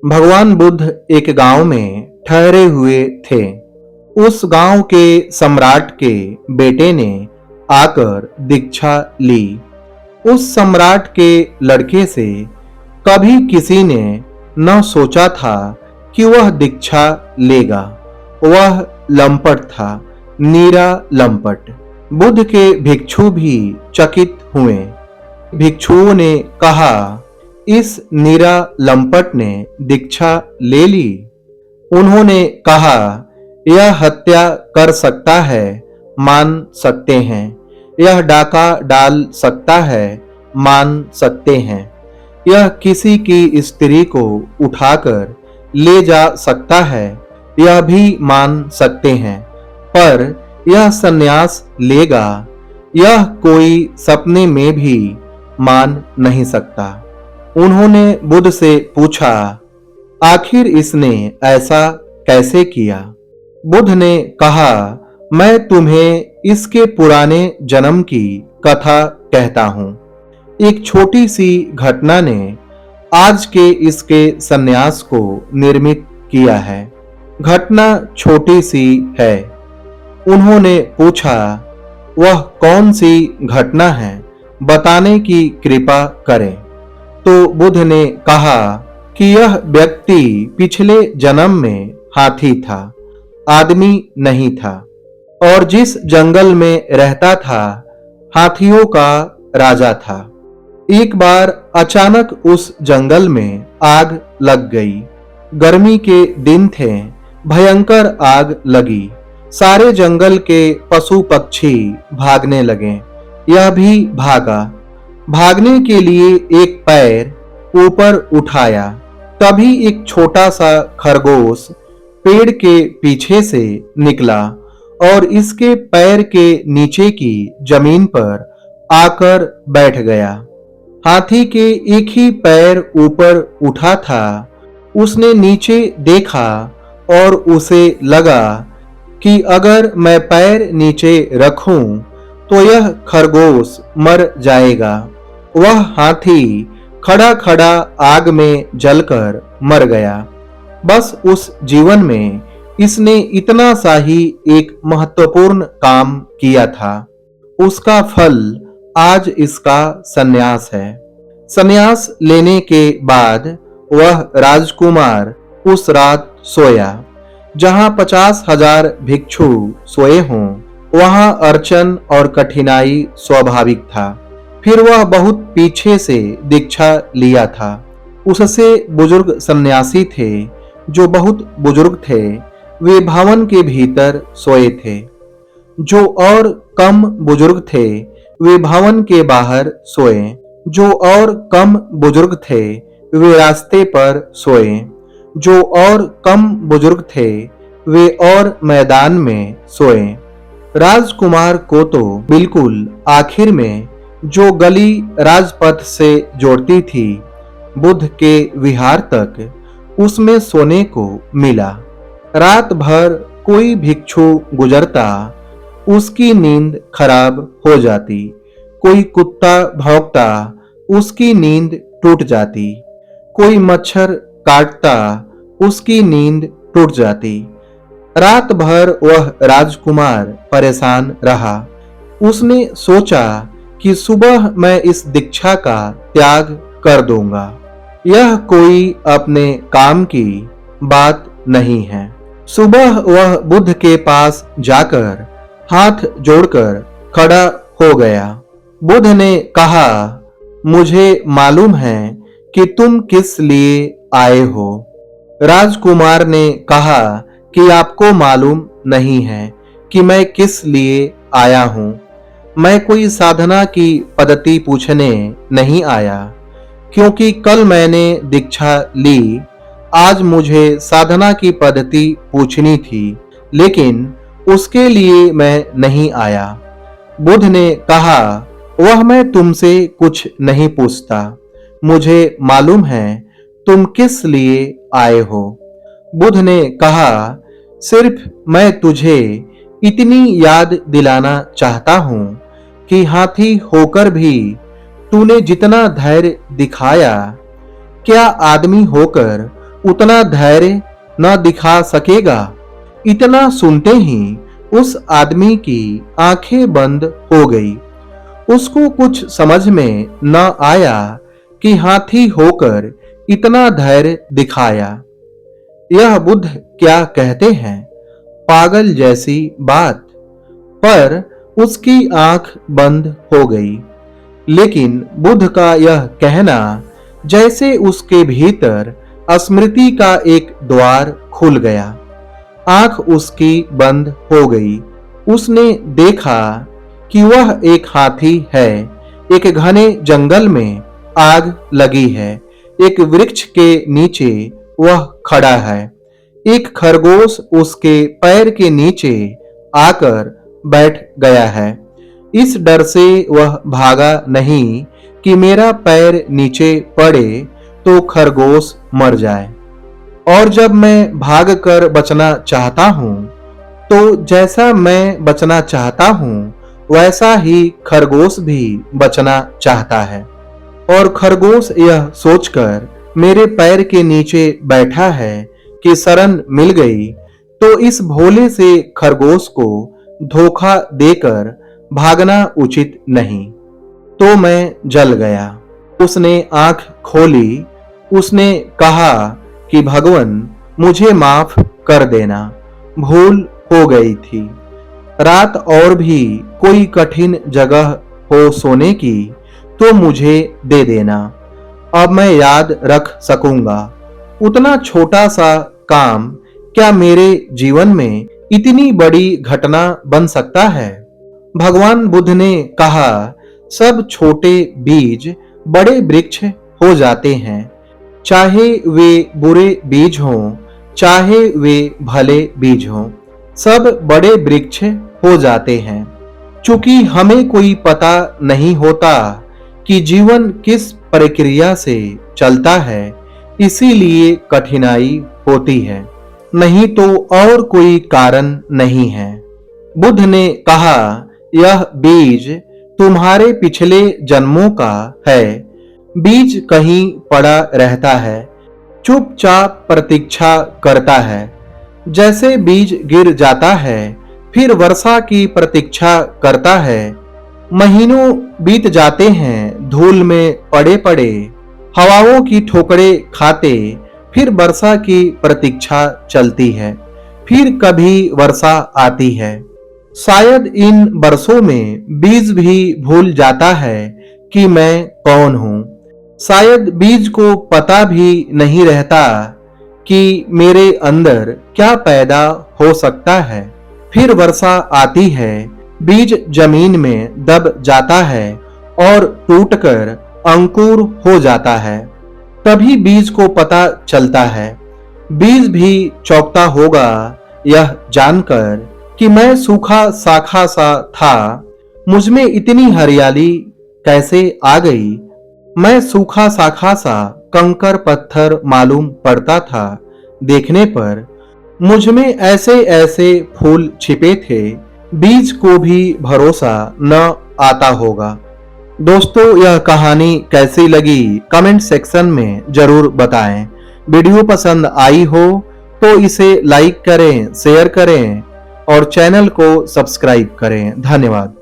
भगवान बुद्ध एक गांव में ठहरे हुए थे। उस गांव के सम्राट के बेटे ने आकर दीक्षा ली। उस सम्राट के लड़के से कभी किसी ने न सोचा था कि वह दीक्षा लेगा। वह लंपट था, नीरा लंपट। बुद्ध के भिक्षु भी चकित हुए। भिक्षुओं ने कहा, इस नीरा लंपट ने दीक्षा ले ली। उन्होंने कहा, यह हत्या कर सकता है, मान सकते हैं। यह डाका डाल सकता है, मान सकते हैं। यह किसी की स्त्री को उठाकर ले जा सकता है, यह भी मान सकते हैं। पर यह संन्यास लेगा, यह कोई सपने में भी मान नहीं सकता। उन्होंने बुद्ध से पूछा, आखिर इसने ऐसा कैसे किया? बुद्ध ने कहा, मैं तुम्हें इसके पुराने जन्म की कथा कहता हूँ। एक छोटी सी घटना ने आज के इसके सन्यास को निर्मित किया है। घटना छोटी सी है। उन्होंने पूछा, वह कौन सी घटना है, बताने की कृपा करें। तो बुद्ध ने कहा कि यह व्यक्ति पिछले जन्म में हाथी था, आदमी नहीं था, और जिस जंगल में रहता था हाथियों का राजा था। एक बार अचानक उस जंगल में आग लग गई। गर्मी के दिन थे, भयंकर आग लगी। सारे जंगल के पशु पक्षी भागने लगे। यह भी भागा। भागने के लिए एक पैर ऊपर उठाया, तभी एक छोटा सा खरगोश पेड़ के पीछे से निकला और इसके पैर के नीचे की जमीन पर आकर बैठ गया। हाथी के एक ही पैर ऊपर उठा था। उसने नीचे देखा और उसे लगा कि अगर मैं पैर नीचे रखूं तो यह खरगोश मर जाएगा। वह हाथी खड़ा खड़ा आग में जलकर मर गया। बस उस जीवन में इसने इतना सा ही एक महत्वपूर्ण काम किया था। उसका फल आज इसका सन्यास है। सन्यास लेने के बाद वह राजकुमार उस रात सोया। जहां 50,000 भिक्षु सोए हों, वहां अड़चन और कठिनाई स्वाभाविक था। फिर वह बहुत पीछे से दीक्षा लिया था। उससे बुजुर्ग सन्यासी थे जो बहुत बुजुर्ग थे। वे भवन के भीतर सोए थे। जो और कम बुजुर्ग थे वे भवन के बाहर सोए। जो और कम बुजुर्ग थे वे रास्ते पर सोए। जो और कम बुजुर्ग थे वे और मैदान में सोए। राजकुमार को तो बिल्कुल आखिर में जो गली राजपथ से जोड़ती थी बुद्ध के विहार तक, उसमें सोने को मिला। रात भर कोई भिक्षु गुजरता, उसकी नींद खराब हो जाती। कोई कुत्ता भौंकता, उसकी नींद टूट जाती। कोई मच्छर काटता, उसकी नींद टूट जाती। रात भर वह राजकुमार परेशान रहा। उसने सोचा कि सुबह मैं इस दीक्षा का त्याग कर दूंगा। यह कोई अपने काम की बात नहीं है। सुबह वह बुद्ध के पास जाकर हाथ जोड़कर खड़ा हो गया। बुद्ध ने कहा, मुझे मालूम है कि तुम किस लिए आए हो। राजकुमार ने कहा कि आपको मालूम नहीं है कि मैं किस लिए आया हूं। मैं कोई साधना की पद्धति पूछने नहीं आया, क्योंकि कल मैंने दीक्षा ली। आज मुझे साधना की पद्धति पूछनी थी, लेकिन उसके लिए मैं नहीं आया। बुद्ध ने कहा, वह मैं तुमसे कुछ नहीं पूछता। मुझे मालूम है तुम किस लिए आए हो। बुद्ध ने कहा, सिर्फ मैं तुझे इतनी याद दिलाना चाहता हूं कि हाथी होकर भी तूने जितना धैर्य दिखाया, क्या आदमी होकर उतना धैर्य न दिखा सकेगा। इतना सुनते ही उस आदमी की आंखें बंद हो गई। उसको कुछ समझ में न आया कि हाथी होकर इतना धैर्य दिखाया। यह बुद्ध क्या कहते हैं, पागल जैसी बात। पर उसकी आंख बंद हो गई। लेकिन बुद्ध का यह कहना जैसे उसके भीतर स्मृति का एक द्वार खुल गया। आंख उसकी बंद हो गई। उसने देखा कि वह एक हाथी है। एक घने जंगल में आग लगी है। एक वृक्ष के नीचे वह खड़ा है। एक खरगोश उसके पैर के नीचे आकर बैठ गया है। इस डर से वह भागा नहीं कि मेरा पैर नीचे पड़े तो खरगोश मर जाए। और जब मैं भागकर बचना चाहता हूं, तो जैसा मैं बचना चाहता हूं, वैसा ही खरगोश भी बचना चाहता है। और खरगोश यह सोचकर मेरे पैर के नीचे बैठा है कि शरण मिल गई, तो इस भोले से खरगोश को धोखा देकर भागना उचित नहीं। तो मैं जल गया। उसने आंख खोली। उसने कहा कि भगवान, मुझे माफ कर देना, भूल हो गई थी। रात और भी कोई कठिन जगह हो सोने की तो मुझे दे देना, अब मैं याद रख सकूंगा। उतना छोटा सा काम क्या मेरे जीवन में इतनी बड़ी घटना बन सकता है? भगवान बुद्ध ने कहा, सब छोटे बीज बड़े वृक्ष हो जाते हैं, चाहे वे बुरे बीज हों, चाहे वे भले बीज हों, सब बड़े वृक्ष हो जाते हैं। चूंकि हमें कोई पता नहीं होता कि जीवन किस प्रक्रिया से चलता है, इसीलिए कठिनाई होती है, नहीं तो और कोई कारण नहीं है। बुद्ध ने कहा, यह बीज तुम्हारे पिछले जन्मों का है। बीज कहीं पड़ा रहता है, चुपचाप प्रतीक्षा करता है। जैसे बीज गिर जाता है, फिर वर्षा की प्रतीक्षा करता है। महीनों बीत जाते हैं धूल में पड़े पड़े, हवाओं की ठोकरें खाते, फिर वर्षा की प्रतीक्षा चलती है। फिर कभी वर्षा आती है। शायद इन वर्षों में बीज भी भूल जाता है कि मैं कौन हूं। शायद बीज को पता भी नहीं रहता कि मेरे अंदर क्या पैदा हो सकता है। फिर वर्षा आती है, बीज जमीन में दब जाता है और टूटकर अंकुर हो जाता है। तभी बीज को पता चलता है। बीज भी चौंकता होगा यह जानकर कि मैं सूखा शाखा सा था। मुझ में इतनी हरियाली कैसे आ गई? मैं सूखा शाखा सा कंकर पत्थर मालूम पड़ता था। देखने पर मुझ में ऐसे ऐसे फूल छिपे थे, बीज को भी भरोसा न आता होगा। दोस्तों, यह कहानी कैसी लगी कमेंट सेक्शन में जरूर बताएं। वीडियो पसंद आई हो तो इसे लाइक करें, शेयर करें और चैनल को सब्सक्राइब करें। धन्यवाद।